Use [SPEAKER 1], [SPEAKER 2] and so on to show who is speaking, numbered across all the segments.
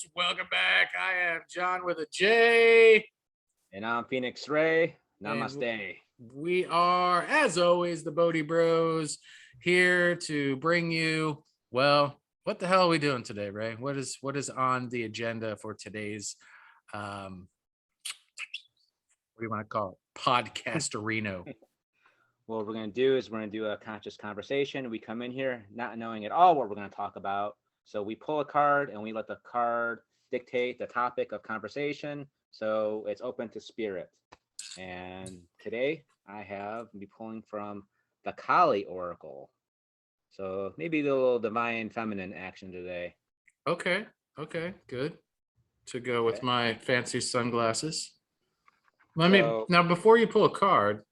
[SPEAKER 1] Bros. Welcome back. I am John with a J.
[SPEAKER 2] And I'm Phoenix Ray.
[SPEAKER 1] And
[SPEAKER 2] Namaste.
[SPEAKER 1] we are, as always, the Bodhi Bros here to bring you, well, what the hell are we doing today, Ray? What is on the agenda for today's, what do you want to call it? Podcast-areno.
[SPEAKER 2] What we're going to do is we're going to do a conscious conversation. We come in here not knowing at all what we're going to talk about. So we pull a card and we let the card dictate the topic of conversation. So it's open to spirit. And today I have be pulling from the Kali Oracle. So maybe the little divine feminine action today.
[SPEAKER 1] Okay, good. To go with my fancy sunglasses. Now before you pull a card,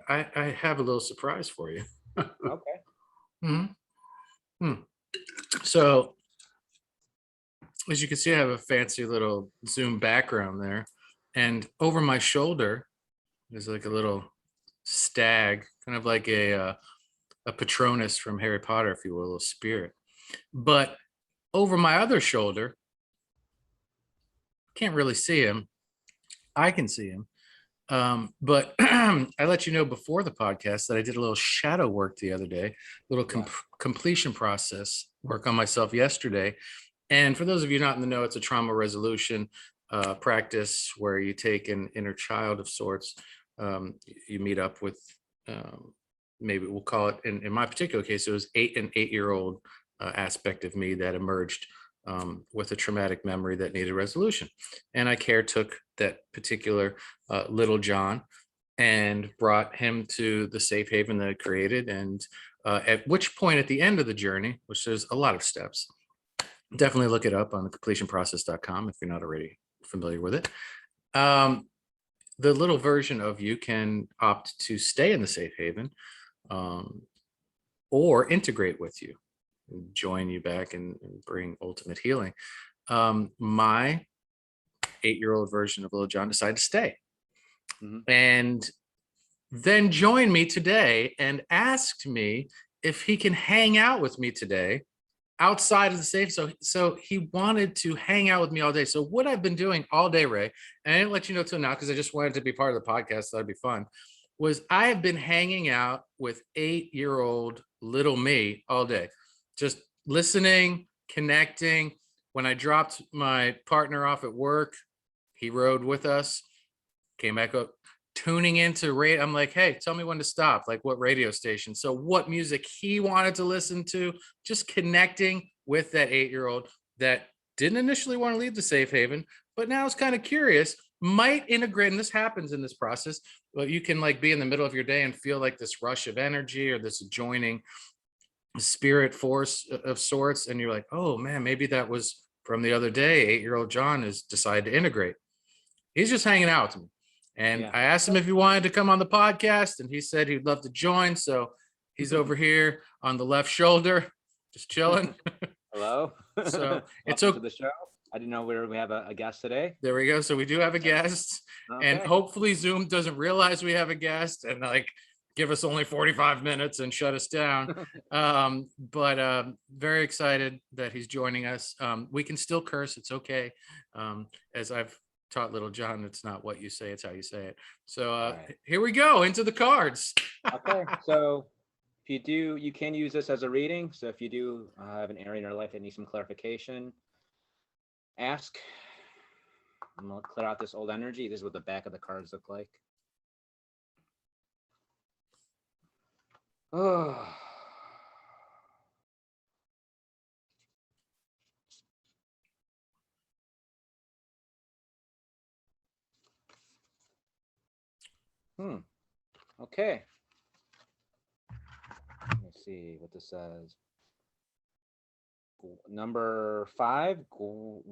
[SPEAKER 1] I have a little surprise for you.
[SPEAKER 2] Okay.
[SPEAKER 1] So, as you can see, I have a fancy little Zoom background there. And over my shoulder, there's like a little stag, kind of like a Patronus from Harry Potter, if you will, a little spirit. But over my other shoulder, can't really see him. I can see him. But I let you know before the podcast that I did a little shadow work the other day, little completion process work on myself yesterday. And for those of you not in the know, it's a trauma resolution practice where you take an inner child of sorts. You meet up with, maybe we'll call it, in my particular case, it was an 8-year-old aspect of me that emerged with a traumatic memory that needed resolution. And I took that particular little John and brought him to the safe haven that I created. And at which point at the end of the journey, which there's a lot of steps, definitely look it up on completionprocess.com if you're not already familiar with it. The little version of you can opt to stay in the safe haven or integrate with you, join you back and bring ultimate healing. My 8-year-old version of little John decided to stay and then join me today and asked me if he can hang out with me today outside of the safe. So he wanted to hang out with me all day. So what I've been doing all day, Ray, and I didn't let you know till now because I just wanted to be part of the podcast, so that'd be fun, was I have been hanging out with 8-year-old little me all day, just listening, connecting. When I dropped my partner off at work, he rode with us, came back up, tuning into radio. I'm like, hey, tell me when to stop, like what radio station. So what music he wanted to listen to, just connecting with that 8-year-old that didn't initially want to leave the safe haven, but now is kind of curious, might integrate. And this happens in this process, but you can like be in the middle of your day and feel like this rush of energy or this adjoining spirit force of sorts. And you're like, oh man, maybe that was from the other day. 8-year-old John has decided to integrate. He's just hanging out with me. And I asked him if he wanted to come on the podcast, and he said he'd love to join. So he's over here on the left shoulder, just chilling.
[SPEAKER 2] Hello.
[SPEAKER 1] So it's okay.
[SPEAKER 2] To the show. I didn't know we have a guest today.
[SPEAKER 1] There we go. So we do have a guest, and hopefully Zoom doesn't realize we have a guest and like give us only 45 minutes and shut us down. But very excited that he's joining us. We can still curse. It's okay. As I've taught little John, it's not what you say, it's how you say it. So here we go into the cards.
[SPEAKER 2] Okay, so if you do, you can use this as a reading. So if you do have an area in your life that needs some clarification, ask. I'm gonna clear out this old energy. This is what the back of the cards look like. Oh. Okay. Let's see what this says. Number 5,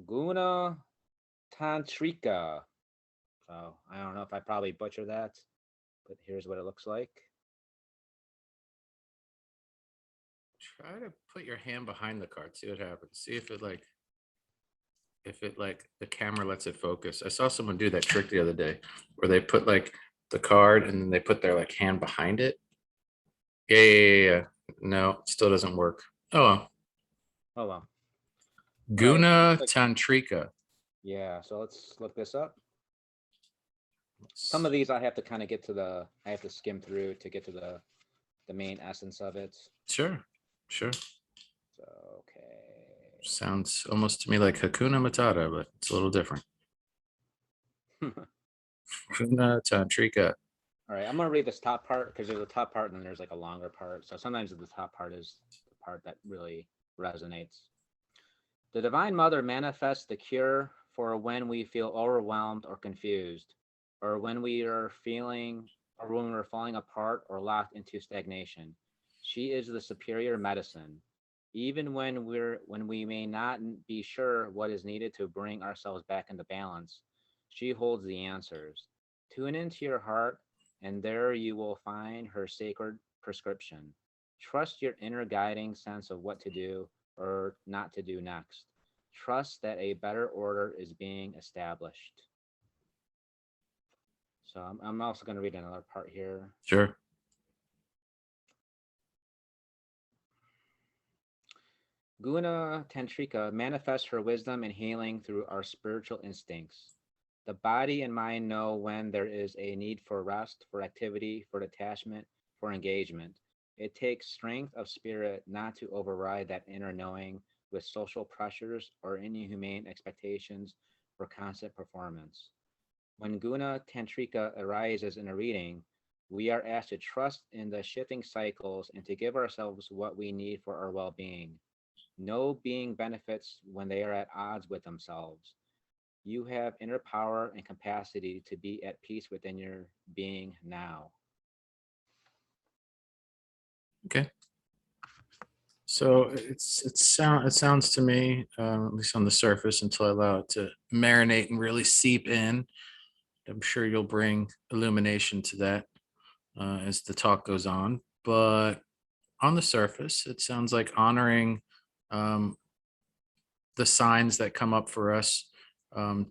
[SPEAKER 2] Guna Tantrika. So I don't know if I probably butchered that, but here's what it looks like.
[SPEAKER 1] Try to put your hand behind the card, see what happens. See if it like the camera lets it focus. I saw someone do that trick the other day where they put like the card and then they put their like hand behind it. Yeah. No, it still doesn't work. Oh well.
[SPEAKER 2] Right.
[SPEAKER 1] Guna
[SPEAKER 2] Like,
[SPEAKER 1] Tantrika.
[SPEAKER 2] yeah. So let's look this up. Some of these I have to kind of I have to skim through to get to the main essence of it.
[SPEAKER 1] Sure.
[SPEAKER 2] So, okay.
[SPEAKER 1] Sounds almost to me like Hakuna Matata, but it's a little different. Guna Tantrika.
[SPEAKER 2] All right, I'm gonna read this top part because there's a top part and then there's like a longer part. So sometimes the top part is the part that really resonates. The Divine Mother manifests the cure for when we feel overwhelmed or confused, or when we are feeling, or when we're falling apart or locked into stagnation. She is the superior medicine. Even when we may not be sure what is needed to bring ourselves back into balance, she holds the answers. Tune into your heart, and there you will find her sacred prescription. Trust your inner guiding sense of what to do or not to do next. Trust that a better order is being established. So I'm also going to read another part here.
[SPEAKER 1] Sure.
[SPEAKER 2] Guna Tantrika manifests her wisdom and healing through our spiritual instincts. The body and mind know when there is a need for rest, for activity, for detachment, for engagement. It takes strength of spirit not to override that inner knowing with social pressures or inhumane expectations for constant performance. When Guna Tantrika arises in a reading, we are asked to trust in the shifting cycles and to give ourselves what we need for our well being. No being benefits when they are at odds with themselves. You have inner power and capacity to be at peace within your being now.
[SPEAKER 1] Okay. So it sounds to me, at least on the surface, until I allow it to marinate and really seep in. I'm sure you'll bring illumination to that as the talk goes on. But on the surface, it sounds like honoring um, the signs that come up for us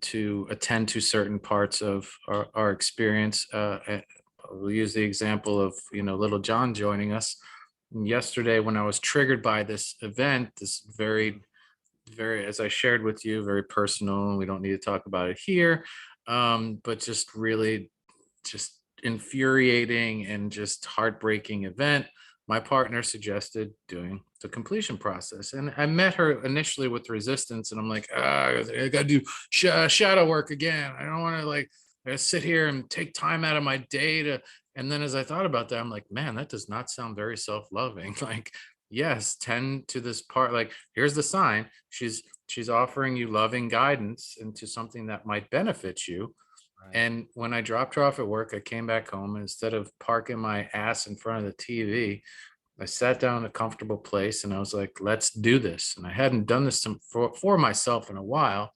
[SPEAKER 1] to attend to certain parts of our experience. We'll use the example of little John joining us yesterday when I was triggered by this event. This very, as I shared with you, very personal, and we don't need to talk about it here. But just really, just infuriating and just heartbreaking event. My partner suggested doing the completion process, and I met her initially with resistance, and I'm like, I gotta do shadow work again. I don't want to I gotta sit here and take time out of my day to. And then as I thought about that, I'm like, man, that does not sound very self-loving. Like, yes, tend to this part. Like, here's the sign. She's offering you loving guidance into something that might benefit you.
[SPEAKER 2] Right.
[SPEAKER 1] And when I dropped her off at work, I came back home, and instead of parking my ass in front of the TV, I sat down in a comfortable place and I was like, let's do this. And I hadn't done this for myself in a while.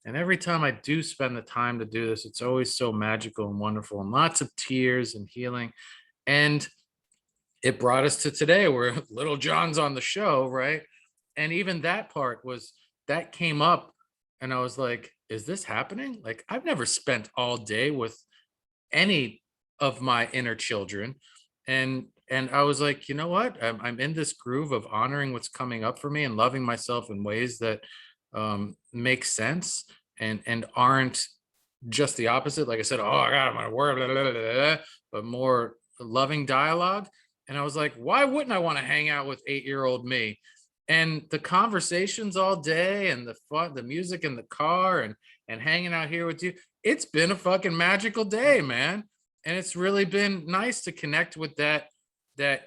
[SPEAKER 1] And every time I do spend the time to do this, it's always so magical and wonderful, and lots of tears and healing. And it brought us to today where little John's on the show, right? And even that part that came up, and I was like, is this happening? Like, I've never spent all day with any of my inner children. And I was like, you know what, I'm in this groove of honoring what's coming up for me and loving myself in ways that make sense and aren't just the opposite. Like I said, oh God, I'm gonna work, blah, blah, blah, blah, blah, but more loving dialogue. And I was like, why wouldn't I want to hang out with 8-year-old me? And the conversations all day and the fun, the music in the car and hanging out here with you, it's been a fucking magical day, man. And it's really been nice to connect with that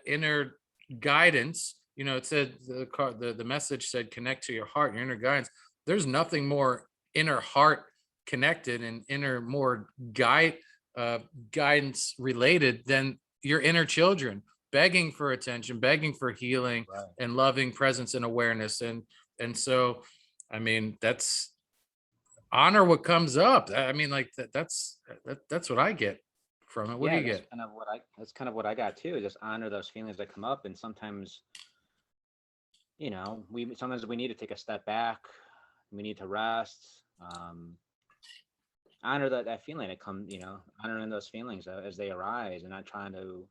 [SPEAKER 1] inner guidance. It said the message said connect to your heart, your inner guidance. There's nothing more inner heart connected and inner more guidance related than your inner children begging for attention, begging for healing,
[SPEAKER 2] Right.
[SPEAKER 1] and loving presence and awareness. And so, I mean, that's honor what comes up. I mean, like that's what I get from it. What do
[SPEAKER 2] Yeah,
[SPEAKER 1] you get?
[SPEAKER 2] that's kind of what I got too. Just honor those feelings that come up, and sometimes, sometimes we need to take a step back. We need to rest. Honor that feeling that come, honoring those feelings as they arise, and not trying to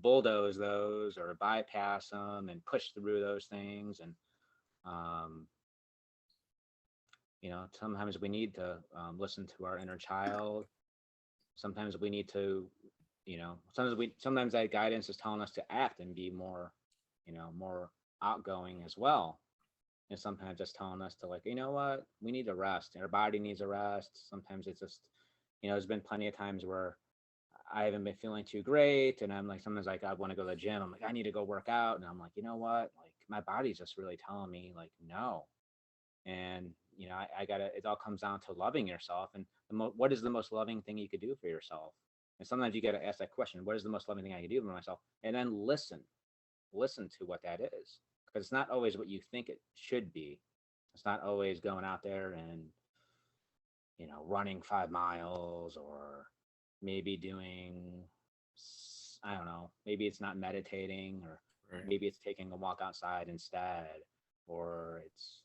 [SPEAKER 2] bulldoze those or bypass them and push through those things. And um, Sometimes we need to listen to our inner child. Sometimes we need to, sometimes that guidance is telling us to act and be more, more outgoing as well. And sometimes it's telling us to, like, you know what, we need to rest. Our body needs a rest. Sometimes it's just, there's been plenty of times where I haven't been feeling too great. And I'm like, sometimes like I want to go to the gym. I'm like, I need to go work out. And I'm like, you know what? Like my body's just really telling me like, no. And, I gotta, it all comes down to loving yourself. And what is the most loving thing you could do for yourself? And sometimes you got to ask that question, what is the most loving thing I can do for myself? And then listen to what that is. Because it's not always what you think it should be. It's not always going out there and, running 5 miles, or maybe doing, I don't know, maybe it's not meditating, or
[SPEAKER 1] Right.
[SPEAKER 2] maybe it's taking a walk outside instead, or it's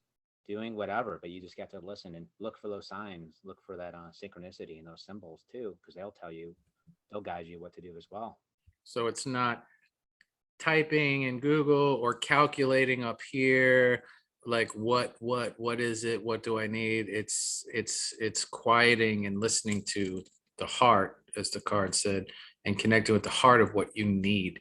[SPEAKER 2] doing whatever. But you just got to listen and look for those signs, look for that synchronicity and those symbols too, because they'll guide you what to do as well.
[SPEAKER 1] So it's not typing in Google or calculating up here, like what is it, what do I need. It's quieting and listening to the heart, as the card said, and connecting with the heart of what you need.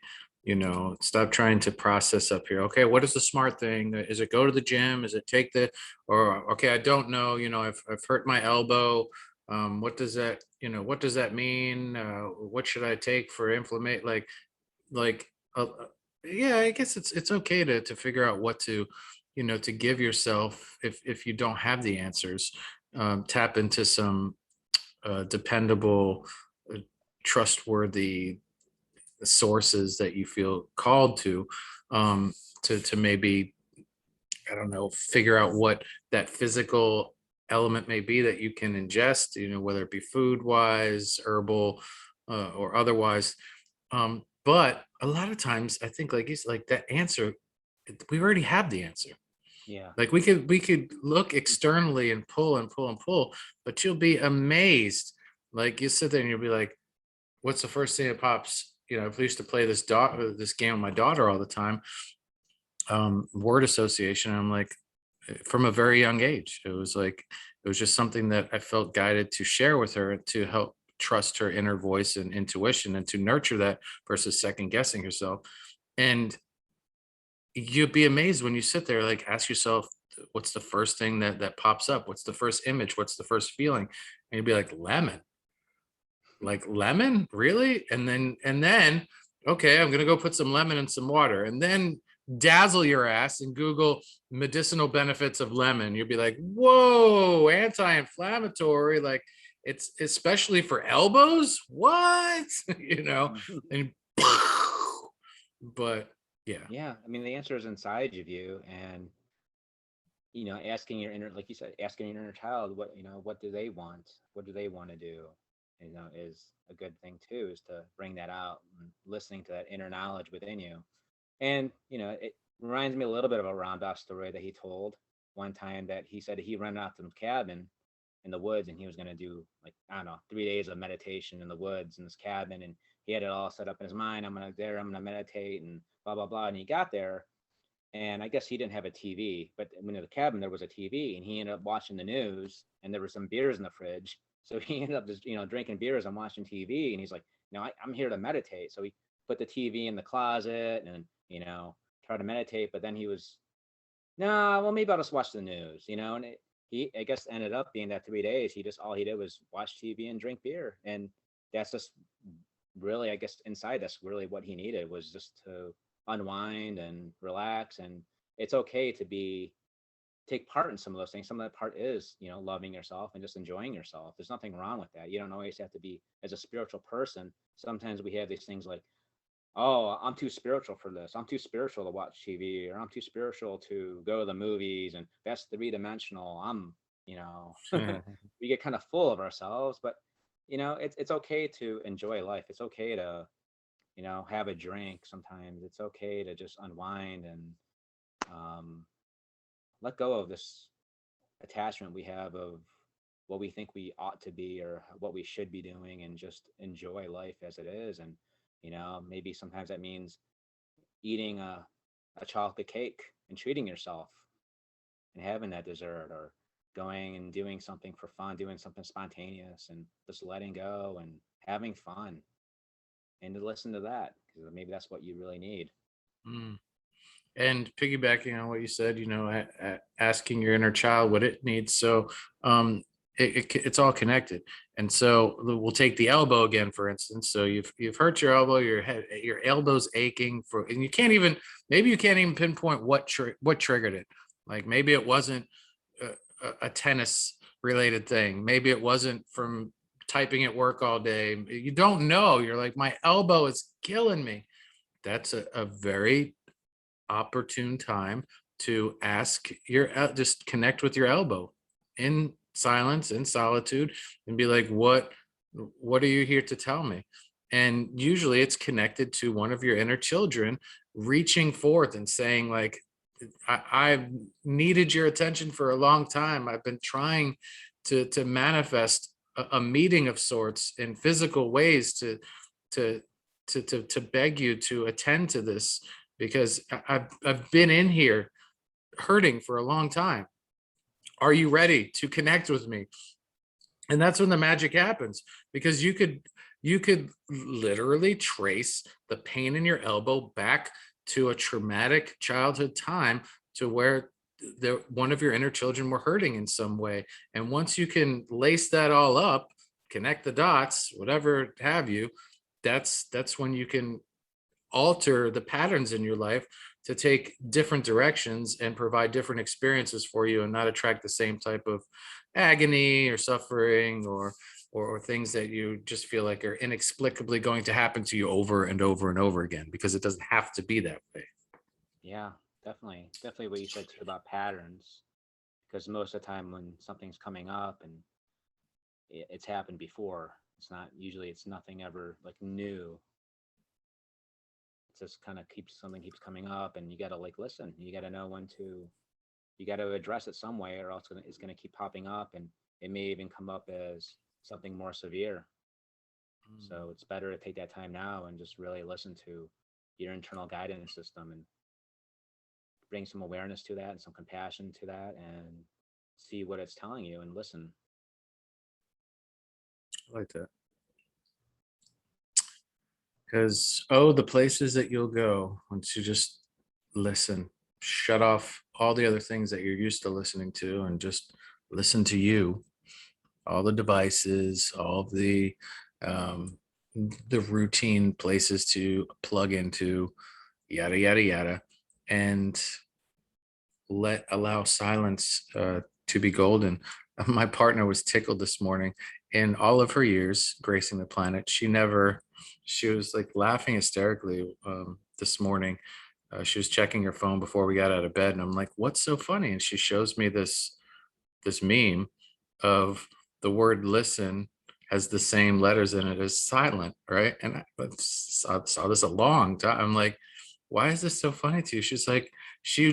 [SPEAKER 1] Stop trying to process up here. Okay, what is the smart thing? Is it go to the gym? Is it take the, or okay, I don't know, I've hurt my elbow. What does that mean? What should I take for inflammation? Like yeah, I guess it's okay to figure out what to give yourself if you don't have the answers. Tap into some dependable, uh, trustworthy sources that you feel called um to maybe, I don't know, figure out what that physical element may be that you can ingest, whether it be food wise, herbal, or otherwise. But a lot of times I think, like you said, like that answer, we already have the answer.
[SPEAKER 2] Yeah.
[SPEAKER 1] Like we could look externally and pull and pull and pull, but you'll be amazed. Like you sit there and you'll be like, what's the first thing that pops? If we used to play this game with my daughter all the time, word association. I'm like, from a very young age, it was just something that I felt guided to share with her to help trust her inner voice and intuition and to nurture that versus second guessing herself. And you'd be amazed when you sit there, like ask yourself, what's the first thing that pops up? What's the first image? What's the first feeling? And you'd be like, lemon. Like lemon, really? And then okay, I'm gonna go put some lemon in some water, and then dazzle your ass and Google medicinal benefits of lemon. You'll be like, whoa, anti-inflammatory, like it's especially for elbows, what? And but yeah.
[SPEAKER 2] Yeah, I mean, the answer is inside of you. And asking your inner, like you said, asking your inner child, what do they want, what do they want to do, is a good thing too, is to bring that out and listening to that inner knowledge within you. And it reminds me a little bit of a Ramdas story that he told one time, that he said he ran out to the cabin in the woods, and he was going to do, like, I don't know, 3 days of meditation in the woods in this cabin. And he had it all set up in his mind, I'm going to meditate and blah blah blah. And he got there, and I guess he didn't have a TV, but when in the cabin there was a TV, and he ended up watching the news, and there were some beers in the fridge. So he ended up just drinking beers and watching TV, and he's like, I'm here to meditate. So he put the TV in the closet and try to meditate. But then he was, no, well, maybe I'll just watch the news, and he, I guess, ended up being that 3 days. All he did was watch TV and drink beer, and that's just really, I guess, inside that's really what he needed, was just to unwind and relax. And it's okay to take part in some of those things. Some of that part is, loving yourself and just enjoying yourself. There's nothing wrong with that. You don't always have to be, as a spiritual person. Sometimes we have these things like, oh, I'm too spiritual for this. I'm too spiritual to watch TV, or I'm too spiritual to go to the movies, and that's three-dimensional. We get kind of full of ourselves. But it's okay to enjoy life. It's okay to have a drink sometimes. It's okay to just unwind and um, let go of this attachment we have of what we think we ought to be or what we should be doing, and just enjoy life as it is. And maybe sometimes that means eating a chocolate cake and treating yourself and having that dessert, or going and doing something for fun, doing something spontaneous, and just letting go and having fun, and to listen to that, because maybe that's what you really need.
[SPEAKER 1] Mm. And piggybacking on what you said, asking your inner child what it needs. So um, it's all connected. And so we'll take the elbow again, for instance. So you've hurt your elbow, your elbow's aching and maybe you can't even pinpoint what triggered it. Like maybe it wasn't a tennis related thing. Maybe it wasn't from typing at work all day. You don't know. You're like, my elbow is killing me. That's a very opportune time to ask just connect with your elbow in silence, in solitude, and be like, what are you here to tell me? And usually it's connected to one of your inner children reaching forth and saying, like, I've needed your attention for a long time. I've been trying to manifest a meeting of sorts in physical ways to to beg you to attend to this, because I've been in here hurting for a long time. Are you ready to connect with me? And that's when the magic happens, because you could literally trace the pain in your elbow back to a traumatic childhood time, to where one of your inner children were hurting in some way. And once you can lace that all up, connect the dots, whatever have you, that's when you can alter the patterns in your life to take different directions and provide different experiences for you, and not attract the same type of agony or suffering or things that you just feel like are inexplicably going to happen to you over and over and over again, because it doesn't have to be that way.
[SPEAKER 2] Yeah, definitely what you said too about patterns, because most of the time when something's coming up and it's happened before, it's nothing ever like new. It's just kind of something keeps coming up, and you got to like listen. You got to know when to, you got to address it some way, or else it's going to keep popping up, and it may even come up as something more severe. So it's better to take that time now and just really listen to your internal guidance system, and bring some awareness to that and some compassion to that, and see what it's telling you and listen.
[SPEAKER 1] I like that. Because, the places that you'll go once you just listen, shut off all the other things that you're used to listening to, and just listen to you, all the devices, all um, the routine places to plug into, yada, yada, yada, and allow silence to be golden. My partner was tickled this morning. In all of her years gracing the planet, she was like laughing hysterically this morning. She was checking her phone before we got out of bed, and I'm like, what's so funny? And she shows me this meme of the word listen has the same letters in it as silent, right? And I saw this a long time. I'm like, why is this so funny to you? She's like, she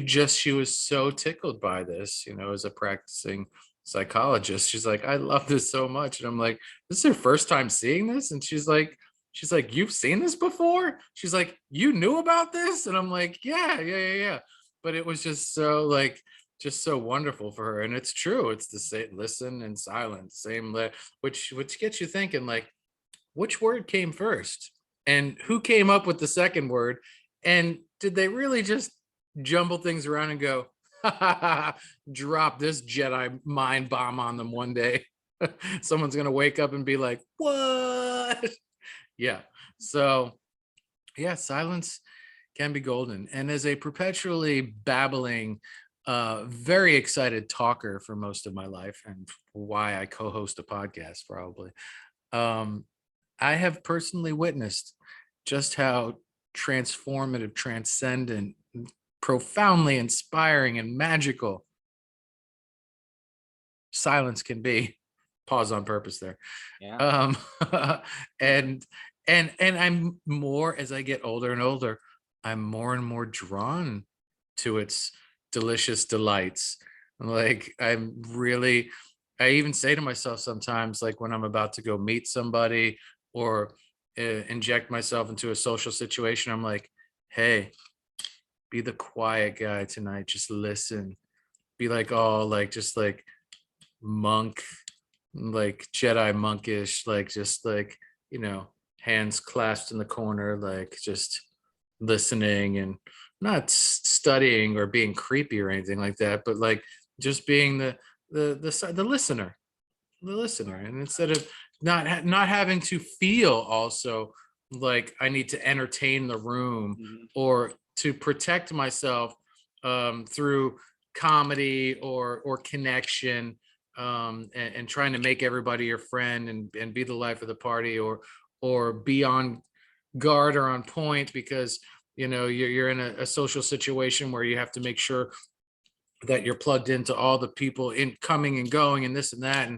[SPEAKER 1] was so tickled by this, as a practicing psychologist. She's like, I love this so much. And I'm like, this is her first time seeing this? And she's like, you've seen this before? She's like, you knew about this? And I'm like, yeah. But it was just so just so wonderful for her. And it's true. It's the same listen and silence, which gets you thinking, like, which word came first? And who came up with the second word? And did they really just jumble things around and go, drop this Jedi mind bomb on them one day? Someone's going to wake up and be like, what? Yeah. So, yeah, silence can be golden. And as a perpetually babbling, very excited talker for most of my life, and why I co-host a podcast probably, I have personally witnessed just how transformative, transcendent, profoundly inspiring, and magical silence can be. Pause on purpose there.
[SPEAKER 2] Yeah.
[SPEAKER 1] And I'm more, as I get older and older, I'm more and more drawn to its delicious delights. Like, I even say to myself sometimes, like when I'm about to go meet somebody or inject myself into a social situation, I'm like, hey, be the quiet guy tonight. Just listen. Be like, oh, like, just like monk, like Jedi monkish, like just like, you know, hands clasped in the corner, like just listening and not studying or being creepy or anything like that, but like just being the listener, the listener. And instead of not having to feel also like I need to entertain the room or to protect myself through comedy or connection, and trying to make everybody your friend and be the life of the party, or be on guard or on point because you know you're in a social situation where you have to make sure that you're plugged into all the people in coming and going and this and that,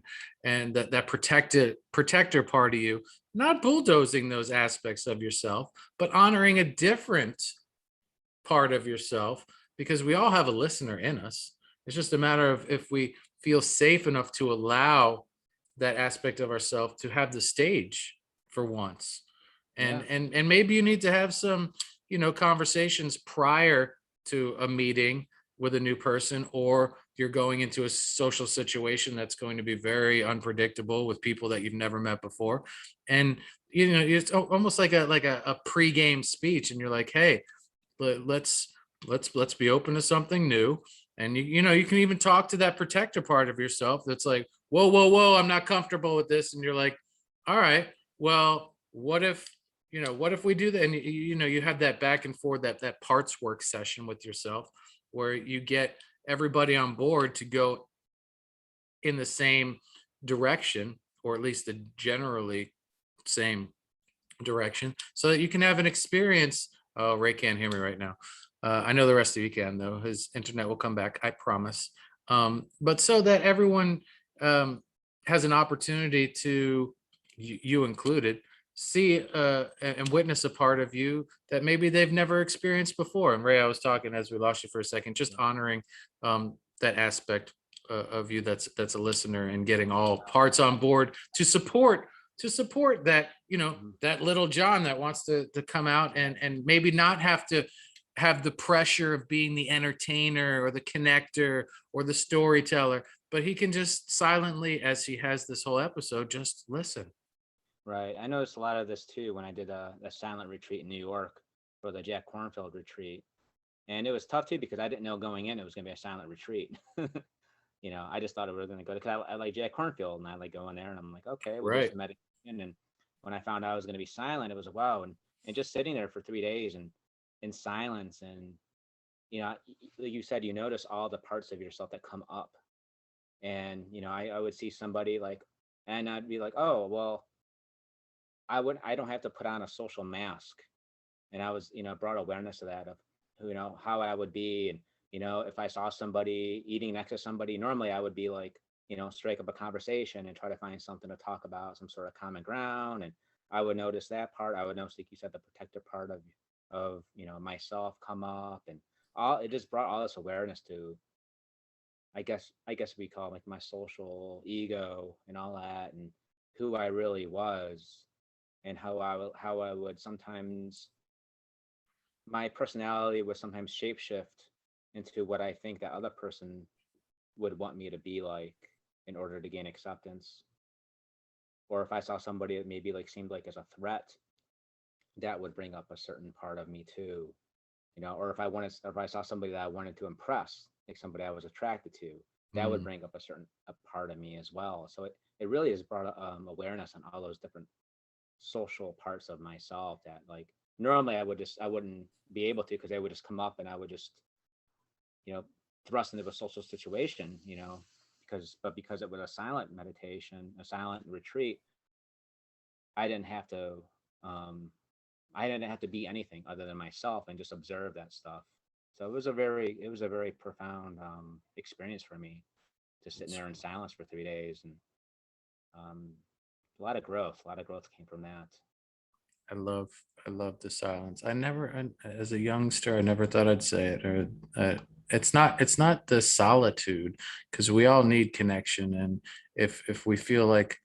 [SPEAKER 1] and that protector part of you, not bulldozing those aspects of yourself, but honoring a different part of yourself, because we all have a listener in us. It's just a matter of if we feel safe enough to allow that aspect of ourselves to have the stage for once. And
[SPEAKER 2] Yeah.
[SPEAKER 1] and maybe you need to have some, you know, conversations prior to a meeting with a new person, or you're going into a social situation that's going to be very unpredictable with people that you've never met before. And you know, it's almost like a pre-game speech, and you're like, hey, let's let's be open to something new. And you know, you can even talk to that protector part of yourself that's like, whoa, I'm not comfortable with this. And you're like, all right, well, what if, you know, what if we do that? And you know, you have that back and forth, that parts work session with yourself, where you get everybody on board to go in the same direction, or at least the generally same direction, so that you can have an experience. Oh, Ray can't hear me right now. I know the rest of you can, though. His internet will come back, I promise. But so that everyone has an opportunity to, you included, see and witness a part of you that maybe they've never experienced before. And Ray, I was talking as we lost you for a second, just honoring that aspect of you that's a listener, and getting all parts on board to support that, you know, that little John that wants to come out and maybe not have to have the pressure of being the entertainer or the connector or the storyteller, but he can just silently, as he has this whole episode, just listen.
[SPEAKER 2] Right. I noticed a lot of this too when I did a silent retreat in New York for the Jack Kornfield retreat. And it was tough too because I didn't know going in it was going to be a silent retreat. You know, I just thought we were going to go to, because I like Jack Kornfield and I like going there and I'm like, okay, we'll do
[SPEAKER 1] Right.
[SPEAKER 2] some meditation. And when I found out I was going to be silent, it was wow. And just sitting there for 3 days and in silence. And, you know, like you said, you notice all the parts of yourself that come up. And, you know, I would see somebody like, and I'd be like, oh, well, I don't have to put on a social mask. And I was, you know, brought awareness to that of, you know, how I would be. And, you know, if I saw somebody eating next to somebody, normally I would be like, you know, strike up a conversation and try to find something to talk about, some sort of common ground. And I would notice that part. I would notice, like you said, the protective part of, you know, myself come up, and all, it just brought all this awareness to, I guess we call it like my social ego and all that, and who I really was, and how I would sometimes, my personality would sometimes shapeshift into what I think that other person would want me to be like in order to gain acceptance. Or if I saw somebody that maybe like seemed like as a threat, that would bring up a certain part of me too. You know, or if I saw somebody that I wanted to impress, like somebody I was attracted to, that would
[SPEAKER 1] Mm,
[SPEAKER 2] bring up a part of me as well. So it really has brought awareness on all those different social parts of myself that like normally I wouldn't be able to, because they would just come up and I would just, you know, thrust into a social situation, you know, because it was a silent meditation, a silent retreat, I didn't have to um I didn't have to be anything other than myself and just observe that stuff. So it was a very profound experience for me, just sitting
[SPEAKER 1] it's
[SPEAKER 2] there in silence for 3 days. And um a lot of growth came from that.
[SPEAKER 1] I love I love the silence. As a youngster, I never thought I'd say it. Or it's not the solitude, because we all need connection. And if we feel like,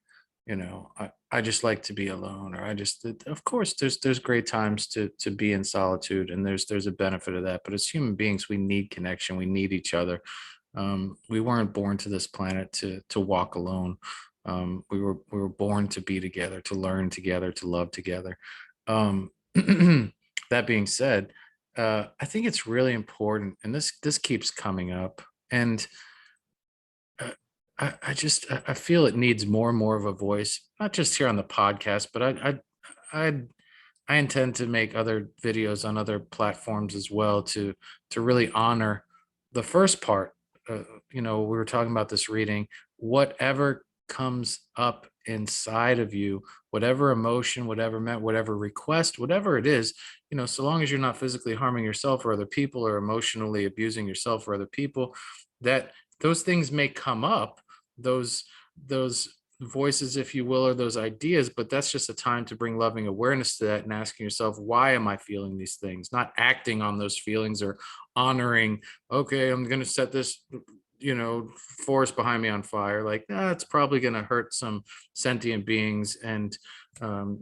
[SPEAKER 1] you know, I just like to be alone, or I just, of course, there's great times to be in solitude, and there's a benefit of that. But as human beings, we need connection. We need each other. We weren't born to this planet to walk alone. We were born to be together, to learn together, to love together. Um, that being said, I think it's really important, and this keeps coming up, and uh, I feel it needs more and more of a voice, not just here on the podcast, but I I intend to make other videos on other platforms as well to really honor the first part. We were talking about this reading. Whatever comes up inside of you, whatever emotion, whatever request, whatever it is, so long as you're not physically harming yourself or other people or emotionally abusing yourself or other people, that those things may come up, those voices, if you will, or those ideas, but that's just a time to bring loving awareness to that and asking yourself, why am I feeling these things? Not acting on those feelings or honoring, okay, I'm going to set this, forest behind me on fire. Like, it's probably going to hurt some sentient beings and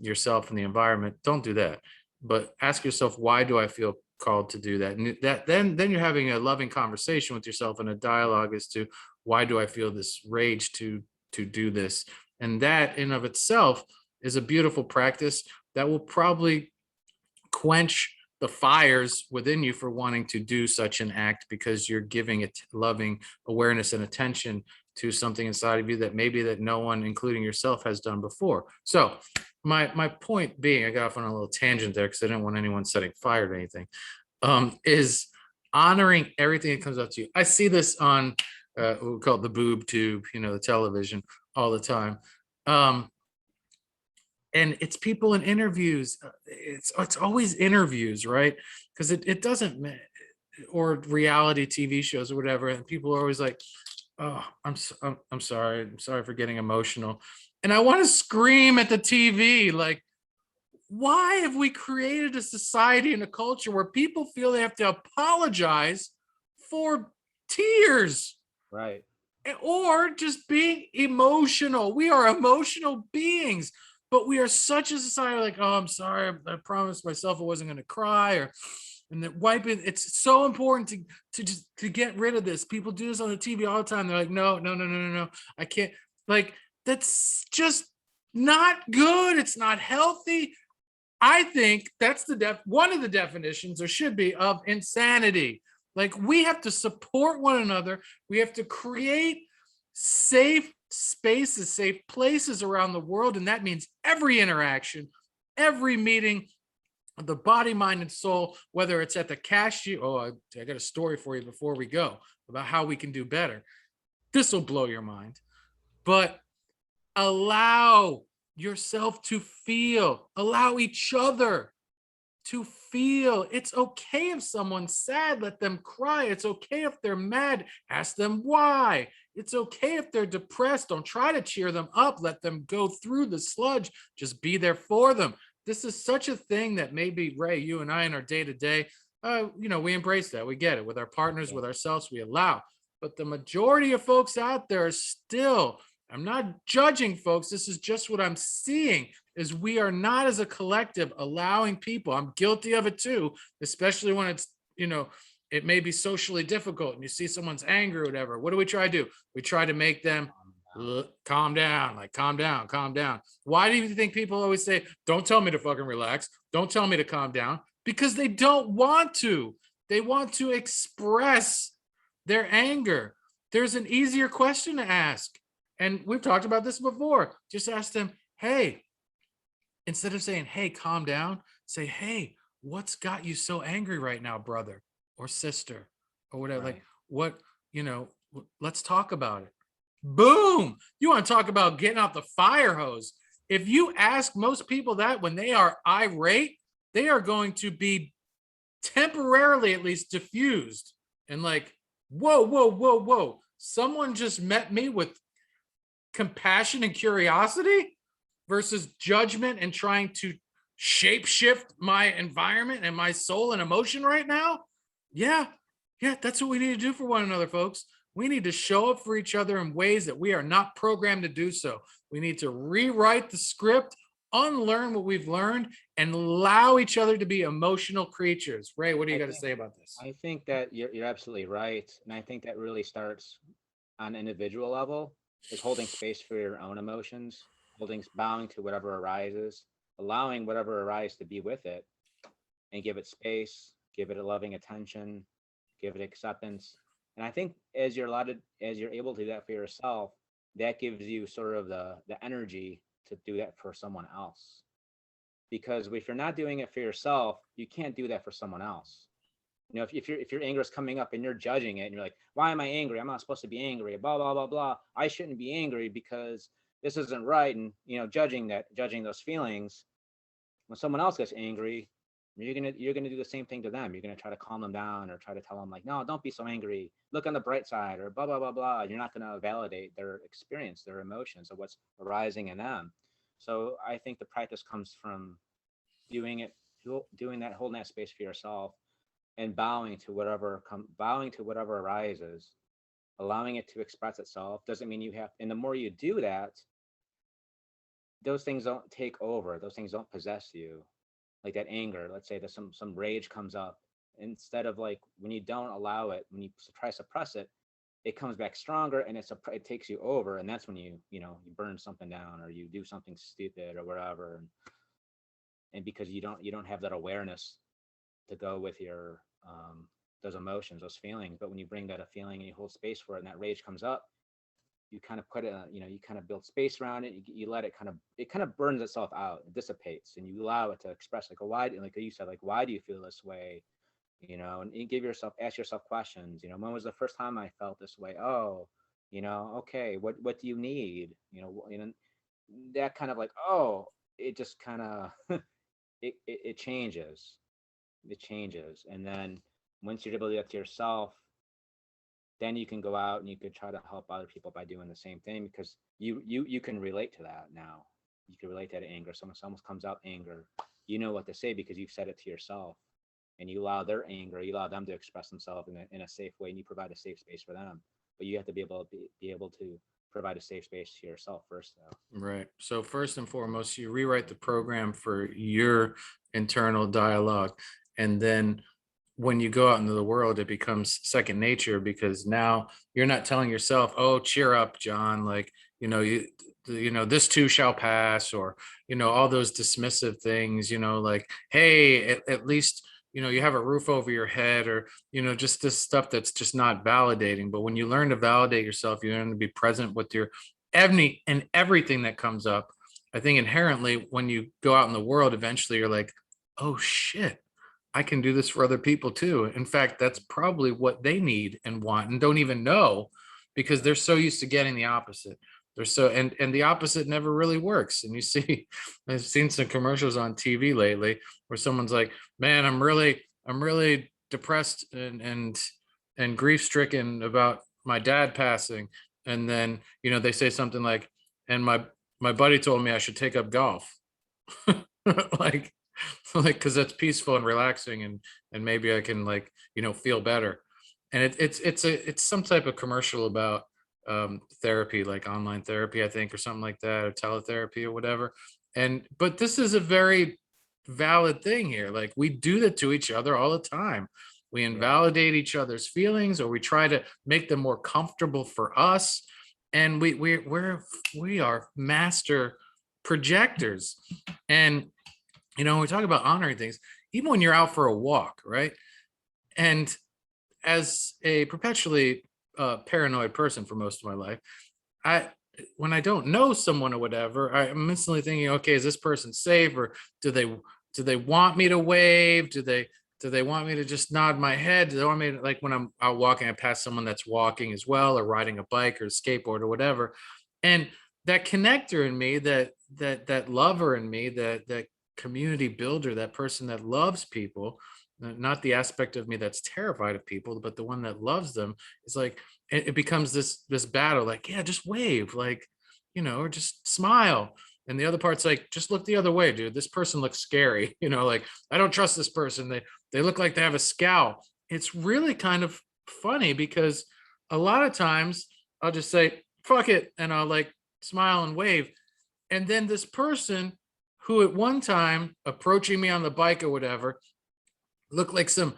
[SPEAKER 1] yourself and the environment. Don't do that. But ask yourself, why do I feel called to do that? And then you're having a loving conversation with yourself and a dialogue as to why do I feel this rage to do this. And that in of itself is a beautiful practice that will probably quench the fires within you for wanting to do such an act, because you're giving it loving awareness and attention to something inside of you that maybe that no one, including yourself, has done before. So my point being, I got off on a little tangent there because I didn't want anyone setting fire to anything, is honoring everything that comes up to you. I see this on we call it the boob tube, the television, all the time. And it's people in interviews. It's always interviews, right? Because it doesn't, or reality TV shows or whatever. And people are always like, "Oh, I'm sorry. I'm sorry for getting emotional." And I want to scream at the TV, like, why have we created a society and a culture where people feel they have to apologize for tears?
[SPEAKER 2] Right.
[SPEAKER 1] Or just being emotional. We are emotional beings, but we are such a society like, oh, I'm sorry, I promised myself I wasn't going to cry, or and then wiping. It's so important to get rid of this. People do this on the TV all the time. They're like, no, no, no, no, no, no, I can't. Like, that's just not good. It's not healthy. I think that's one of the definitions, or should be, of insanity. Like, we have to support one another. We have to create safe spaces, safe places around the world. And that means every interaction, every meeting of the body, mind, and soul, whether it's at the cashier. Oh, I got a story for you before we go about how we can do better. This will blow your mind. But allow yourself to feel, allow each other to feel. It's okay if someone's sad, let them cry. It's okay if they're mad, ask them why. It's okay if they're depressed, don't try to cheer them up, let them go through the sludge, just be there for them. This is such a thing that maybe, Ray, you and I in our day-to-day, we embrace that, we get it, with our partners, with ourselves, we allow. But the majority of folks out there are still, I'm not judging folks, this is just what I'm seeing, is we are not, as a collective, allowing people, I'm guilty of it too, especially when it's, it may be socially difficult and you see someone's anger or whatever. What do we try to do? We try to make them calm down, like, calm down, calm down. Why do you think people always say, don't tell me to fucking relax, don't tell me to calm down? Because they don't want to. They want to express their anger. There's an easier question to ask. And we've talked about this before. Just ask them, hey, instead of saying, hey, calm down, say, hey, what's got you so angry right now, brother or sister or whatever? Right. Like, what, let's talk about it. Boom. You want to talk about getting out the fire hose. If you ask most people that when they are irate, they are going to be temporarily at least diffused and like, whoa, whoa, whoa, whoa. Someone just met me with compassion and curiosity versus judgment and trying to shape shift my environment and my soul and emotion right now. Yeah, that's what we need to do for one another, folks. We need to show up for each other in ways that we are not programmed to do so. We need to rewrite the script unlearn what we've learned and allow each other to be emotional creatures. Ray, what do you got to say about this?
[SPEAKER 2] I think that you're absolutely right. And I think that really starts on an individual level, is holding space for your own emotions, bowing to whatever arises, allowing whatever arises to be with it, and give it space, give it a loving attention, give it acceptance. And I think as you're able to do that for yourself, that gives you sort of the energy to do that for someone else. Because if you're not doing it for yourself, you can't do that for someone else. You know, if your anger is coming up and you're judging it and you're like, why am I angry? I'm not supposed to be angry, blah, blah, blah, blah. I shouldn't be angry because this isn't right. And, you know, judging those feelings, when someone else gets angry, you're gonna do the same thing to them. You're gonna try to calm them down or try to tell them like, no, don't be so angry. Look on the bright side, or blah blah blah blah. You're not gonna validate their experience, their emotions, or what's arising in them. So I think the practice comes from doing it, doing that, holding that space for yourself, and bowing to whatever arises, allowing it to express itself. Doesn't mean you have. And the more you do that, those things don't take over. Those things don't possess you. Like that anger, let's say that some rage comes up, instead of like, when you don't allow it, when you try to suppress it, it comes back stronger, and it takes you over, and that's when you burn something down, or you do something stupid or whatever, and because you don't have that awareness to go with your those emotions, those feelings. But when you bring that a feeling and you hold space for it, and that rage comes up, you kind of put it, you kind of build space around it. You let it kind of burns itself out, it dissipates, and you allow it to express, like, why, like you said, like, why do you feel this way? And you ask yourself questions. When was the first time I felt this way? Oh, okay, what do you need? That kind of like, oh, it just kind of it changes. And then once you're able to do that to yourself, then you can go out and you could try to help other people by doing the same thing, because you can relate to that now. You can relate to that anger. Someone comes out anger, you know what to say because you've said it to yourself, and you allow their anger, you allow them to express themselves in a safe way, and you provide a safe space for them. But you have to be able to provide a safe space to yourself first, though.
[SPEAKER 1] Right. So first and foremost, you rewrite the program for your internal dialogue, and then when you go out into the world, it becomes second nature, because now you're not telling yourself, "Oh, cheer up, John," like, this too shall pass, or all those dismissive things, like, "Hey, at least you have a roof over your head," or just this stuff that's just not validating. But when you learn to validate yourself, you learn to be present with your everything that comes up. I think inherently, when you go out in the world, eventually you're like, "Oh shit, I can do this for other people too." In fact, that's probably what they need and want and don't even know, because they're so used to getting the opposite. They're so, and the opposite never really works. And you see, I've seen some commercials on TV lately where someone's like, "Man, I'm really depressed and grief stricken about my dad passing." And then, they say something like, "And my buddy told me I should take up golf." like because that's peaceful and relaxing, and maybe I can, like, feel better. And it's some type of commercial about therapy, like online therapy, I think, or something like that, or teletherapy or whatever. But this is a very valid thing here. Like, we do that to each other all the time. We
[SPEAKER 2] Yeah.
[SPEAKER 1] invalidate each other's feelings, or we try to make them more comfortable for us. And we are master projectors. And we talk about honoring things, even when you're out for a walk, right? And as a perpetually paranoid person for most of my life, I when I don't know someone or whatever, I'm instantly thinking, okay, is this person safe, or do they want me to wave? Do they want me to just nod my head? Do they want me to, like, when I'm out walking, I pass someone that's walking as well, or riding a bike or a skateboard or whatever, and that connector in me, that lover in me, that community builder, that person that loves people, not the aspect of me that's terrified of people, but the one that loves them, is like, it becomes this battle, like, yeah, just wave, like, or just smile. And the other part's like, just look the other way, dude, this person looks scary. Like, I don't trust this person, they look like they have a scowl. It's really kind of funny, because a lot of times I'll just say fuck it, and I'll, like, smile and wave, and then this person who at one time approaching me on the bike or whatever looked like some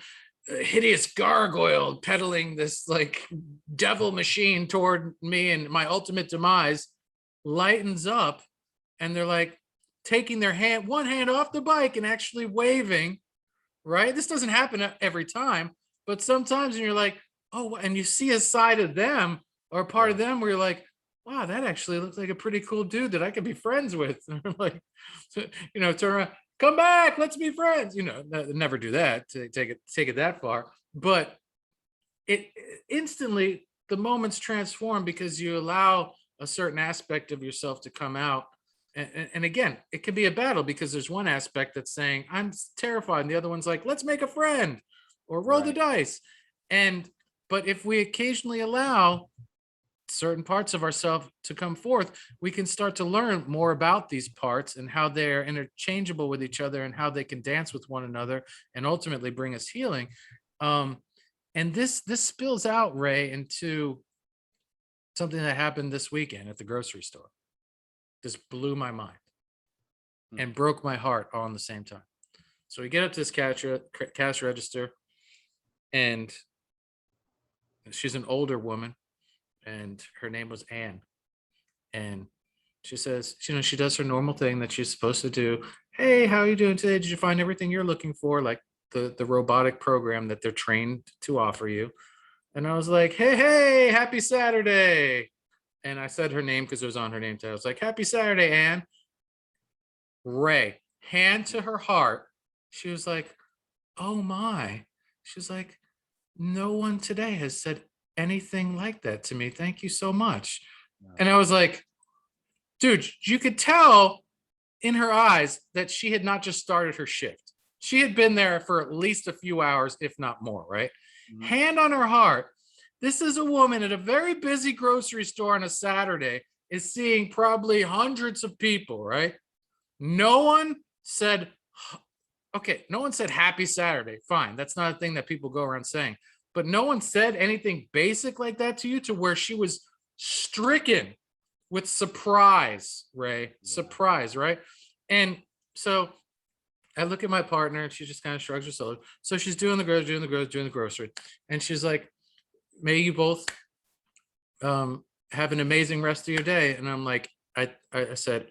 [SPEAKER 1] hideous gargoyle pedaling this like devil machine toward me and my ultimate demise, lightens up, and they're like taking their one hand off the bike and actually waving, right? This doesn't happen every time, but sometimes, and you're like, oh, and you see a side of them or part of them where you're like, wow, that actually looks like a pretty cool dude that I could be friends with. Like, turn around, come back, let's be friends. Never do that to take it that far. But it instantly, the moments transform because you allow a certain aspect of yourself to come out. And again, it can be a battle because there's one aspect that's saying, I'm terrified. And the other one's like, let's make a friend or roll the dice. But if we occasionally allow certain parts of ourselves to come forth, we can start to learn more about these parts and how they're interchangeable with each other and how they can dance with one another and ultimately bring us healing. And this spills out, Ray, into something that happened this weekend at the grocery store. This blew my mind and broke my heart all in the same time. So we get up to this cash register, and she's an older woman, and her name was Anne. And she says, she does her normal thing that she's supposed to do. Hey, how are you doing today? Did you find everything you're looking for? Like the robotic program that they're trained to offer you. And I was like, hey, happy Saturday. And I said her name because it was on her name tag. I was like, happy Saturday, Anne. Ray, hand to her heart. She was like, oh my. She's like, no one today has said anything like that to me. Thank you so much. And I was like, dude, you could tell in her eyes that she had not just started her shift. She had been there for at least a few hours, if not more, right? Mm-hmm. Hand on her heart. This is a woman at a very busy grocery store on a Saturday is seeing probably hundreds of people, right? No one said, okay, no one said happy Saturday. Fine. That's not a thing that people go around saying. But no one said anything basic like that to you, to where she was stricken with surprise, Ray. Yeah. Surprise, right? And so I look at my partner and she just kind of shrugs her shoulders. So she's doing the grocery. And she's like, may you both have an amazing rest of your day. And I'm like, I said,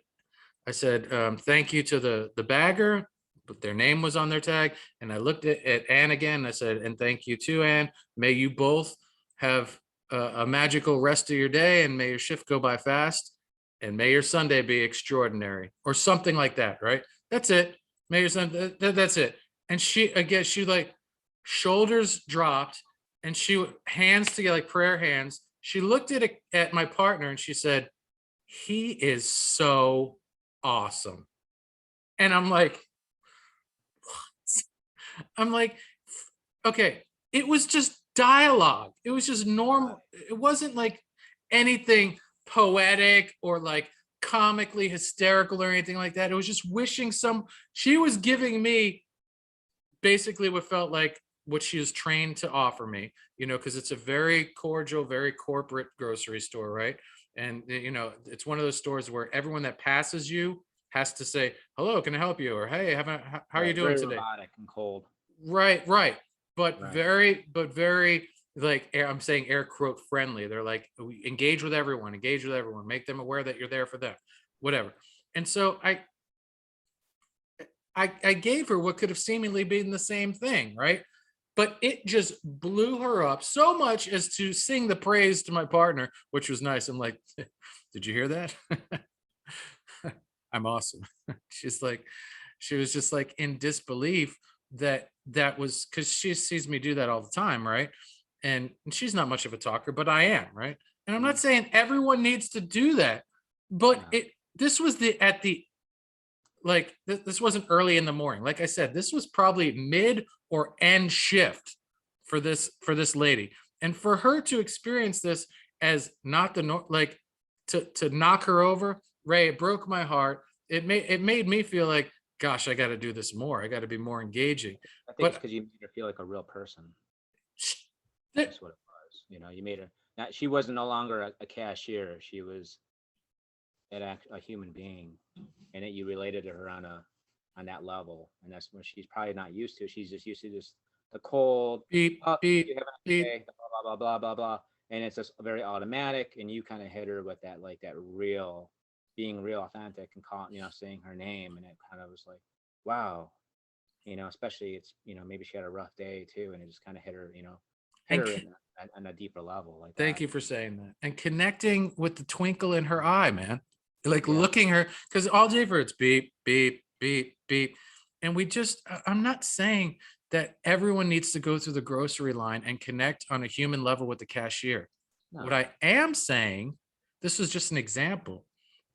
[SPEAKER 1] thank you to the bagger, but their name was on their tag. And I looked at Anne again. And I said, and thank you too, Anne. May you both have a magical rest of your day, and may your shift go by fast, and may your Sunday be extraordinary, or something like that, right? That's it. May your Sunday, that's it. And she like shoulders dropped, and she hands together, like prayer hands. She looked at my partner and she said, he is so awesome. And I'm like, okay, it was just dialogue. It was just normal. It wasn't like anything poetic or like comically hysterical or anything like that. It was just wishing she was giving me basically what felt like what she was trained to offer me, because it's a very cordial, very corporate grocery store, right? And, it's one of those stores where everyone that passes you has to say, hello, can I help you? Or, hey, how are you doing today?
[SPEAKER 2] Robotic and cold.
[SPEAKER 1] Right. But very, like, I'm saying air quote friendly. They're like, engage with everyone, make them aware that you're there for them, whatever. And so I gave her what could have seemingly been the same thing, right? But it just blew her up so much as to sing the praise to my partner, which was nice. I'm like, did you hear that? I'm awesome. She was just like in disbelief that was, because she sees me do that all the time, right? And she's not much of a talker, but I am, right? And I'm not saying everyone needs to do that, but this was this wasn't early in the morning. Like I said, this was probably mid or end shift for this lady. And for her to experience this as not to knock her over, Ray, it broke my heart. It made me feel like, gosh, I got to do this more. I got to be more engaging.
[SPEAKER 2] I think it's because you made her feel like a real person. That's what it was. You made her. She was no longer a cashier. She was a human being, and that you related to her on that level, and that's what she's probably not used to. She's just used to just the cold,
[SPEAKER 1] Beep,
[SPEAKER 2] oh, you
[SPEAKER 1] beep,
[SPEAKER 2] have a nice
[SPEAKER 1] beep.
[SPEAKER 2] day, blah blah blah blah blah blah, and it's just very automatic. And you kind of hit her with that, like that real, being real authentic, and call, saying her name, and it kind of was like, wow, especially it's, maybe she had a rough day too, and it just kind of hit her, hit
[SPEAKER 1] And
[SPEAKER 2] her on a deeper level like
[SPEAKER 1] thank
[SPEAKER 2] that.
[SPEAKER 1] you for saying that. And connecting with the twinkle in her eye, man. Like
[SPEAKER 2] Yeah.
[SPEAKER 1] looking her, because all day for it's beep, beep, beep, beep. And I'm not saying that everyone needs to go through the grocery line and connect on a human level with the cashier. What
[SPEAKER 2] No.
[SPEAKER 1] I am saying, this is just an example,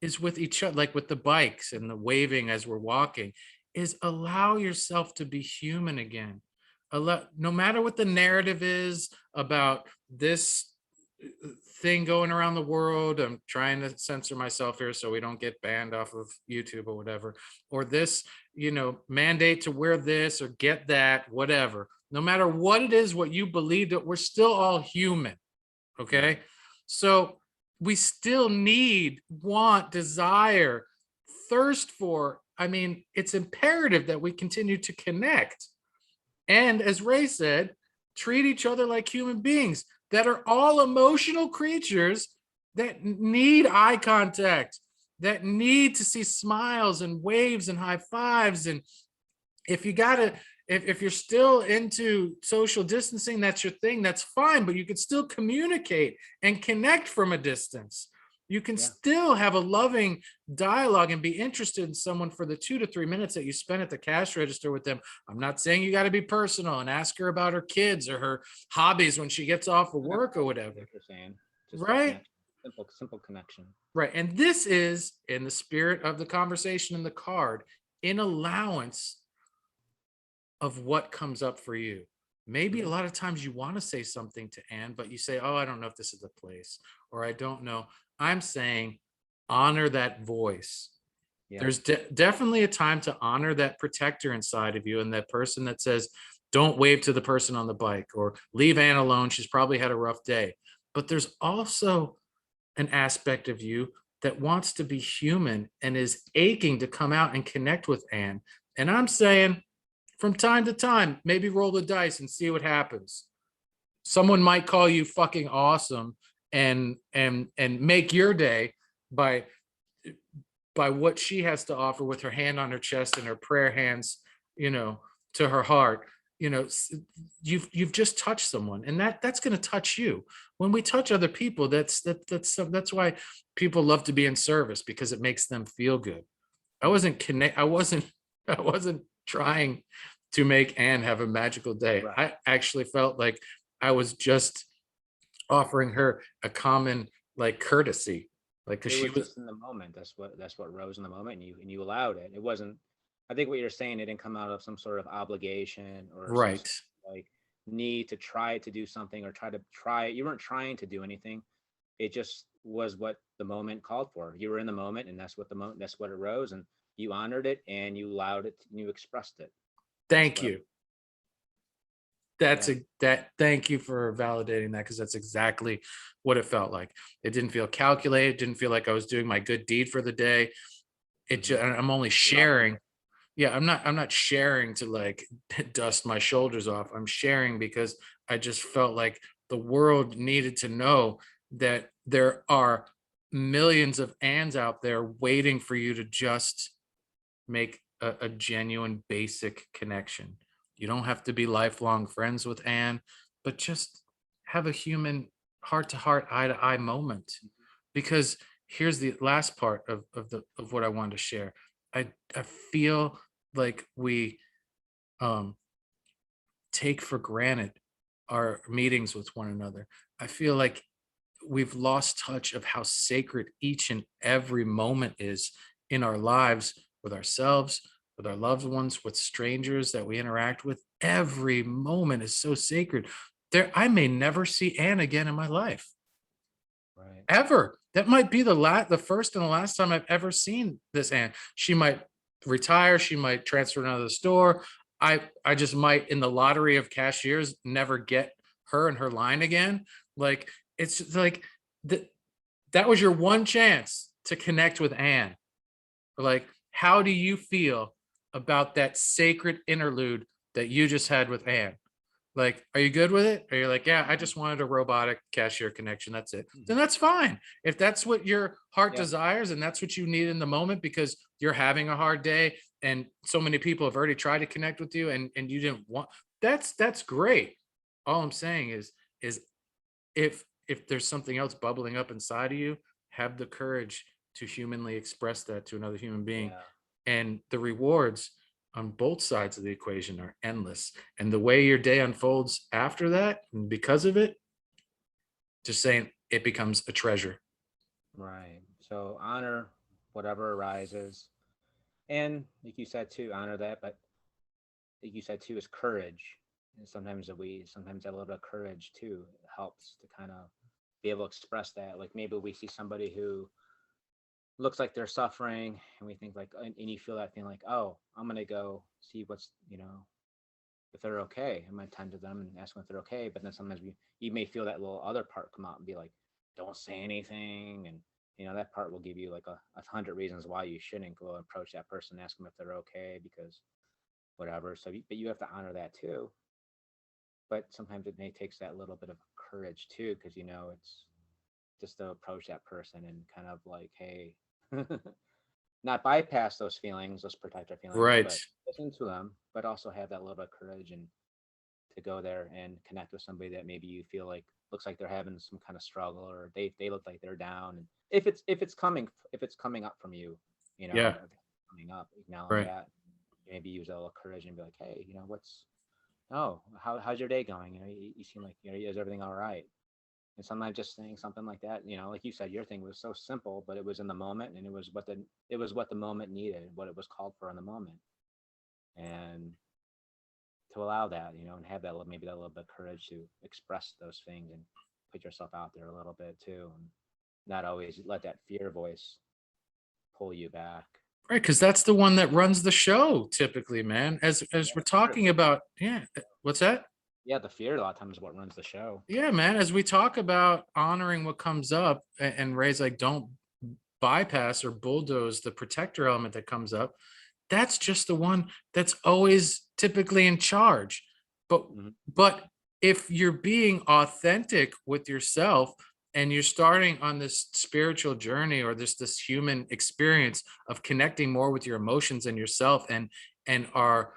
[SPEAKER 1] is with each other, like with the bikes and the waving as we're walking, is allow yourself to be human again. No matter what the narrative is about this thing going around the world, I'm trying to censor myself here so we don't get banned off of YouTube or whatever, or this, mandate to wear this or get that, whatever. No matter what it is, what you believe, that we're still all human. Okay.
[SPEAKER 2] Yeah.
[SPEAKER 1] So we still need, want, desire, thirst for. I mean, it's imperative that we continue to connect. And as Ray said, treat each other like human beings that are all emotional creatures that need eye contact, that need to see smiles and waves and high fives. And if you gotta, if you're still into social distancing, that's your thing, that's fine, but you can still communicate and connect from a distance. You can still have a loving dialogue and be interested in someone for the 2 to 3 minutes that you spend at the cash register with them. I'm not saying you got to be personal and ask her about her kids or her hobbies when she gets off of work or whatever.
[SPEAKER 2] You're saying. Just
[SPEAKER 1] right?
[SPEAKER 2] Simple connection.
[SPEAKER 1] Right. And this is in the spirit of the conversation in the card, in allowance of what comes up for you. Maybe a lot of times you want to say something to Anne, but you say, oh, I don't know if this is the place, or I don't know. I'm saying honor that voice. Yeah. There's definitely a time to honor that protector inside of you, and that person that says, don't wave to the person on the bike, or leave Anne alone. She's probably had a rough day. But there's also an aspect of you that wants to be human and is aching to come out and connect with Anne. And I'm saying, from time to time, maybe roll the dice and see what happens. Someone might call you fucking awesome and make your day by what she has to offer with her hand on her chest and her prayer hands, to her heart. You've just touched someone, and that's going to touch you. When we touch other people, that's why people love to be in service, because it makes them feel good. I wasn't trying to make Anne have a magical day. Right. I actually felt like I was just offering her a common courtesy, because she was
[SPEAKER 2] just in the moment. That's what rose in the moment, and you allowed it. It wasn't. I think what you're saying, it didn't come out of some sort of obligation or
[SPEAKER 1] right,
[SPEAKER 2] need to try to do something, or try. You weren't trying to do anything. It just was what the moment called for. You were in the moment, and that's what it rose, and you honored it, and you allowed it, and you expressed it.
[SPEAKER 1] Thank you. Thank you for validating that, because that's exactly what it felt like. It didn't feel calculated. Didn't feel like I was doing my good deed for the day. I'm only sharing. Yeah, I'm not sharing to dust my shoulders off. I'm sharing because I just felt like the world needed to know that there are millions of Anns out there waiting for you to just make a genuine basic connection. You don't have to be lifelong friends with Anne, but just have a human heart-to-heart, eye-to-eye moment. Because here's the last part of what I wanted to share. I feel like we take for granted our meetings with one another. I feel like we've lost touch of how sacred each and every moment is in our lives, with ourselves, with our loved ones, with strangers that we interact with. Every moment is so sacred. I may never see Anne again in my life. Right. Ever. That might be the first and the last time I've ever seen this Anne. She might retire. She might transfer to another store. I just might, in the lottery of cashiers, never get her and her line again. It's like that was your one chance to connect with Anne. Like, how do you feel about that sacred interlude that you just had with Anne? Like, are you good with it? Are you like, yeah, I just wanted a robotic cashier connection. That's it. Then that's fine. If that's what your heart desires and that's what you need in the moment because you're having a hard day and so many people have already tried to connect with you and you didn't want, that's great. All I'm saying is if there's something else bubbling up inside of you, have the courage to humanly express that to another human being.
[SPEAKER 2] Yeah.
[SPEAKER 1] And the rewards on both sides of the equation are endless. And the way your day unfolds after that, and because of it, just saying, it becomes a treasure.
[SPEAKER 2] Right. So honor whatever arises. And like you said too, honor that, but like you said too, is courage. And sometimes sometimes a little bit of courage too helps to kind of be able to express that. Like maybe we see somebody who looks like they're suffering and we think like, and you feel that thing like, oh, I'm going to go see what's, if they're okay. I'm going to tend to them and ask them if they're okay. But then sometimes you may feel that little other part come out and be like, don't say anything. And, that part will give you like a 100 reasons why you shouldn't go approach that person, ask them if they're okay, because whatever. So, but you have to honor that too. But sometimes it may takes that little bit of courage too, because, it's just to approach that person and kind of like, hey, not bypass those feelings, those protector feelings,
[SPEAKER 1] Right.
[SPEAKER 2] but listen to them, but also have that little bit of courage and to go there and connect with somebody that maybe you feel like looks like they're having some kind of struggle, or they look like they're down. And if it's coming up from you,
[SPEAKER 1] Yeah.
[SPEAKER 2] coming up, acknowledge
[SPEAKER 1] Right.
[SPEAKER 2] that. Maybe use a little courage and be like, hey, how's your day going? You seem like, is everything all right? And sometimes just saying something like that, like you said, your thing was so simple, but it was in the moment, and it was what the moment needed, what it was called for in the moment. And to allow that, and have that maybe that little bit of courage to express those things and put yourself out there a little bit too, and not always let that fear voice pull you back.
[SPEAKER 1] Right, because that's the one that runs the show typically, man. As we're talking about, what's that?
[SPEAKER 2] Yeah, the fear a lot of times is what runs the show.
[SPEAKER 1] Yeah, man. As we talk about honoring what comes up, and Ray's like, don't bypass or bulldoze the protector element that comes up. That's just the one that's always typically in charge. But if you're being authentic with yourself and you're starting on this spiritual journey or this human experience of connecting more with your emotions and yourself, and are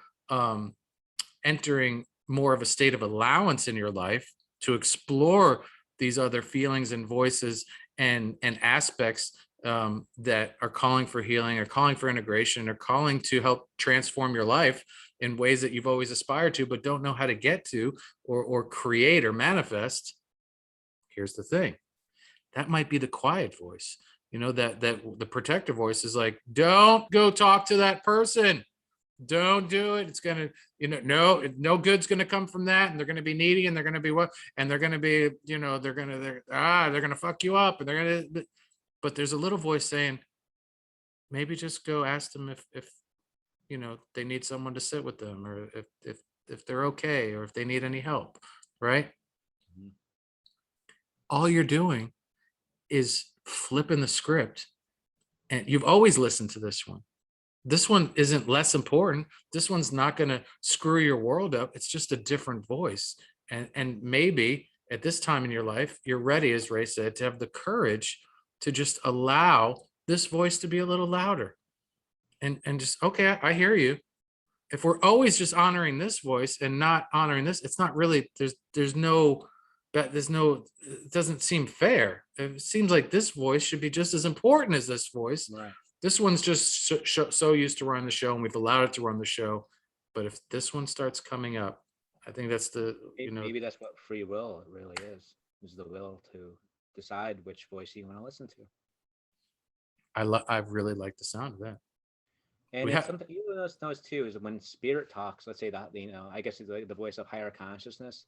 [SPEAKER 1] entering more of a state of allowance in your life to explore these other feelings and voices and aspects that are calling for healing or calling for integration or calling to help transform your life in ways that you've always aspired to but don't know how to get to or create or manifest. Here's the thing, that might be the quiet voice, that the protective voice is like, don't go talk to that person, don't do it, it's gonna, no good's gonna come from that, and they're gonna be needy, and they're gonna be what, and they're gonna be, they're gonna fuck you up, and they're gonna, but there's a little voice saying, maybe just go ask them if they need someone to sit with them, or if they're okay, or if they need any help, right? All you're doing is flipping the script, and you've always listened to this one. This one isn't less important. This one's not going to screw your world up. It's just a different voice. And maybe at this time in your life, you're ready, as Ray said, to have the courage to just allow this voice to be a little louder. And just, okay, I hear you. If we're always just honoring this voice and not honoring this, it's not really, there's no, it doesn't seem fair. It seems like this voice should be just as important as this voice.
[SPEAKER 2] Right.
[SPEAKER 1] This one's just so used to run the show, and we've allowed it to run the show. But if this one starts coming up, I think that's
[SPEAKER 2] maybe that's what free will really is the will to decide which voice you want to listen to.
[SPEAKER 1] I really like the sound of that.
[SPEAKER 2] And it's something you notice too, is when spirit talks, let's say that, I guess it's the voice of higher consciousness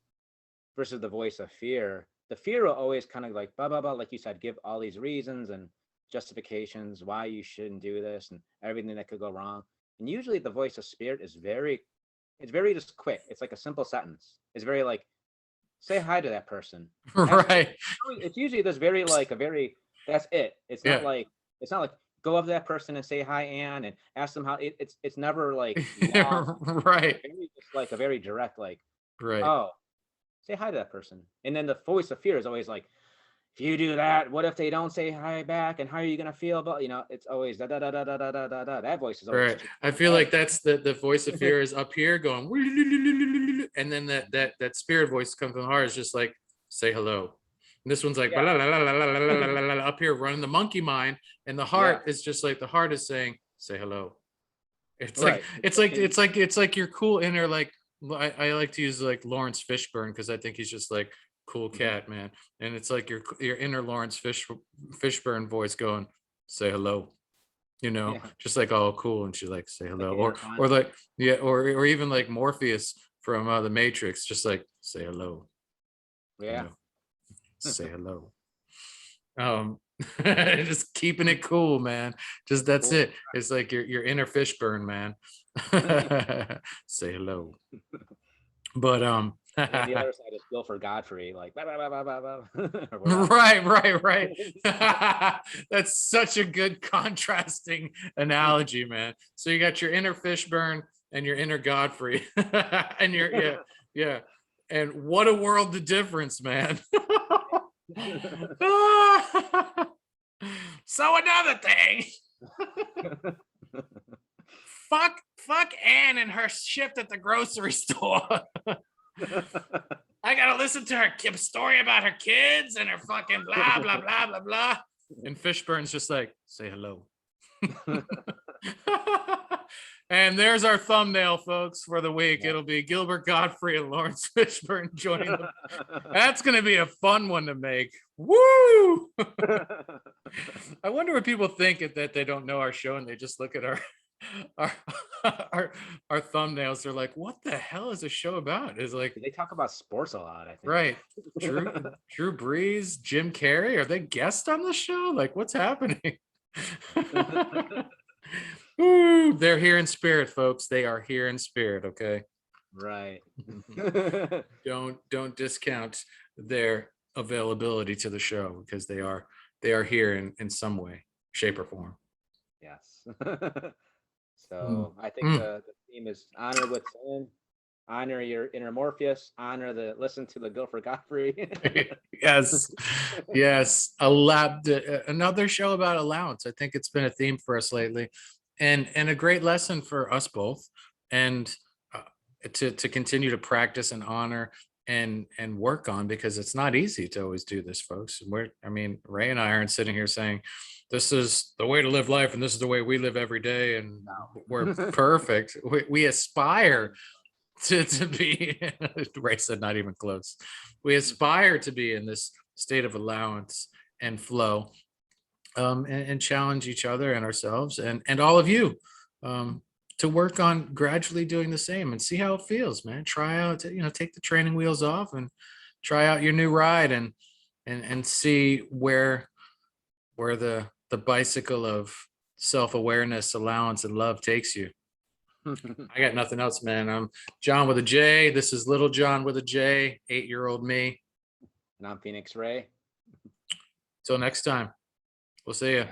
[SPEAKER 2] versus the voice of fear. The fear will always kind of like, blah, blah, blah, like you said, give all these reasons and justifications why you shouldn't do this and everything that could go wrong. And usually the voice of spirit is very just quick. It's like a simple sentence. It's very like, say hi to that person.
[SPEAKER 1] Right.
[SPEAKER 2] It's usually this very like that's it. It's not like, It's not like go up to that person and say hi, Ann, and ask them how. It's never like long.
[SPEAKER 1] Right.
[SPEAKER 2] It's just like a very direct, like,
[SPEAKER 1] Right.
[SPEAKER 2] oh, say hi to that person. And then the voice of fear is always like, if you do that, what if they don't say hi back? And how are you gonna feel about, it's always da da da da da da da da da. That voice is always
[SPEAKER 1] Right. I feel like that's the voice of fear is up here going, and then that spirit voice comes from the heart is just like, say hello. And this one's like up here running the monkey mind, and the heart is just like the heart is saying, say hello. It's like it's like your cool inner, like I like to use like Lawrence Fishburne because I think he's just like cool cat, man. And it's like your inner Lawrence Fishburne voice going, say hello. Just like all cool, and she like say hello, or like or even like Morpheus from the Matrix, just like say hello. Say hello. Just keeping it cool, man. Just that's it. It's like your inner Fishburne, man. Say hello. But
[SPEAKER 2] and the other side is Guilford Godfrey, like blah, blah, blah, blah, blah,
[SPEAKER 1] right. That's such a good contrasting analogy, man. So you got your inner Fishburne and your inner Godfrey, and yeah. And what a world of difference, man. So another thing. Fuck Ann and her shift at the grocery store. I gotta listen to her story about her kids and her fucking blah blah blah blah blah. And Fishburne's just like, say hello. And there's our thumbnail, folks, for the week. It'll be Gilbert Godfrey and Lawrence Fishburne joining them. That's gonna be a fun one to make. Woo! I wonder what people think that they don't know our show and they just look at our our thumbnails. They're like, what the hell is the show about? Is like
[SPEAKER 2] they talk about sports a lot, I think.
[SPEAKER 1] Right. Drew Brees, Jim Carrey, are they guests on the show? Like, what's happening? Ooh, they're here in spirit, folks. They are here in spirit. Okay.
[SPEAKER 2] Right.
[SPEAKER 1] Don't discount their availability to the show, because they are here in some way, shape, or form.
[SPEAKER 2] Yes. So I think the theme is honor what's in, honor your inner Morpheus, listen to the Guilford Godfrey.
[SPEAKER 1] Yes. Another show about allowance. I think it's been a theme for us lately, and a great lesson for us both, and to continue to practice and honor and work on, because it's not easy to always do this, folks. Ray and I aren't sitting here saying this is the way to live life and this is the way we live every day and we're perfect. We aspire to be, Ray said not even close. We aspire to be in this state of allowance and flow, and challenge each other and ourselves and all of you, to work on gradually doing the same and see how it feels, man. Try out, take the training wheels off and try out your new ride and see where the bicycle of self-awareness, allowance, and love takes you. I got nothing else, man. I'm John with a J. This is Little John with a J, 8-year-old me.
[SPEAKER 2] And I'm Phoenix Ray.
[SPEAKER 1] Till next time. We'll see you.